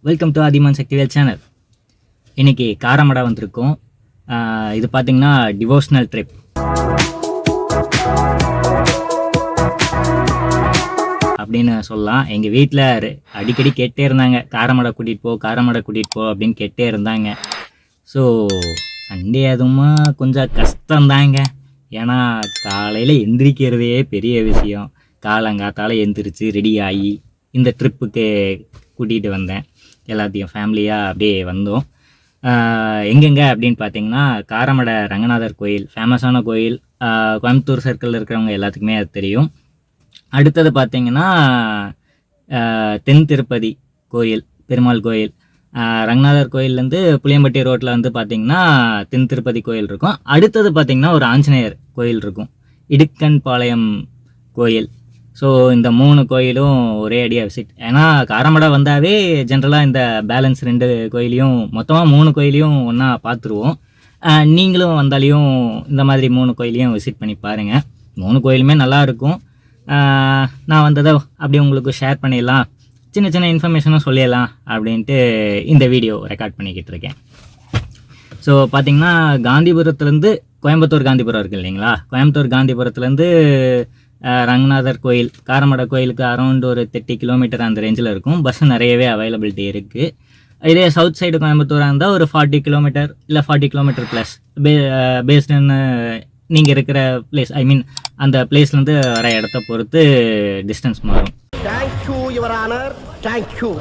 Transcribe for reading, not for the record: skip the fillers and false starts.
Welcome to Aadhiman Sakthivel channel. இன்றைக்கி காரமடை வந்திருக்கோம். இது பார்த்திங்கன்னா டிவோஷனல் ட்ரிப். அப்படின்னு சொல்லலாம். எங்கள் வீட்டில் அடிக்கடி கேட்டே இருந்தாங்க, காரமடை கூட்டிகிட்டு போ அப்படின்னு கேட்டே இருந்தாங்க. ஸோ சண்டே அதுவுமா கொஞ்சம் கஷ்டந்தாங்க. ஏன்னா காலையில் எந்திரிக்கிறதே பெரிய விஷயம். காலங்காத்தால் எந்திரிச்சு ரெடி ஆகி இந்த ட்ரிப்புக்கு கூட்டிகிட்டு வந்தேன். எல்லாத்தையும் ஃபேமிலியாக அப்படியே வந்தோம். எங்கெங்கே அப்படின்னு பார்த்தீங்கன்னா, காரமடை ரங்கநாதர் கோயில் ஃபேமஸான கோயில். கோயம்புத்தூர் சர்க்கிளில் இருக்கிறவங்க எல்லாத்துக்குமே அது தெரியும். அடுத்தது பார்த்திங்கன்னா தென் திருப்பதி கோயில், பெருமாள் கோயில். ரங்கநாதர் கோயிலேருந்து புளியம்பட்டி ரோட்டில் வந்து பார்த்திங்கன்னா தென் திருப்பதி கோயில் இருக்கும். அடுத்தது பார்த்திங்கன்னா ஒரு ஆஞ்சநேயர் கோயில் இருக்கும், இடுக்கன் பாளையம் கோயில். ஸோ இந்த 3 கோயிலும் ஒரே அடியாக விசிட். ஏன்னா காரமடை வந்தாவே ஜென்ரலாக இந்த பேலன்ஸ் 2 கோயிலையும் மொத்தமாக 3 கோயிலையும் ஒன்றா பார்த்துருவோம். நீங்களும் வந்தாலையும் இந்த மாதிரி 3 கோயிலையும் விசிட் பண்ணி பாருங்கள். 3 கோயிலுமே நல்லாயிருக்கும். நான் வந்ததை அப்படி உங்களுக்கு ஷேர் பண்ணிடலாம், சின்ன சின்ன இன்ஃபர்மேஷனும் சொல்லிடலாம் அப்படின்ட்டு இந்த வீடியோ ரெக்கார்ட் பண்ணிக்கிட்டு இருக்கேன். ஸோ பார்த்திங்கன்னா காந்திபுரத்துலேருந்து கோயம்புத்தூர் காந்திபுரம் இருக்குது இல்லைங்களா, கோயம்புத்தூர் காந்திபுரத்துலேருந்து ரங்கநாதர் கோயில் காரமடை கோயிலுக்கு அரௌண்ட் ஒரு 30 கிலோமீட்டர் அந்த ரேஞ்சில் இருக்கும். பஸ் நிறையவே அவைலபிலிட்டி இருக்குது. இதே சவுத் சைடு கோயம்புத்தூராக இருந்தால் ஒரு 40 கிலோமீட்டர் இல்லை 40 கிலோமீட்டர் ப்ளஸ் பேஸ்டுன்னு நீங்கள் இருக்கிற பிளேஸ், ஐ மீன் அந்த பிளேஸ்லேருந்து வர இடத்த பொறுத்து டிஸ்டன்ஸ் மாறும். Thank you your honour, thank you.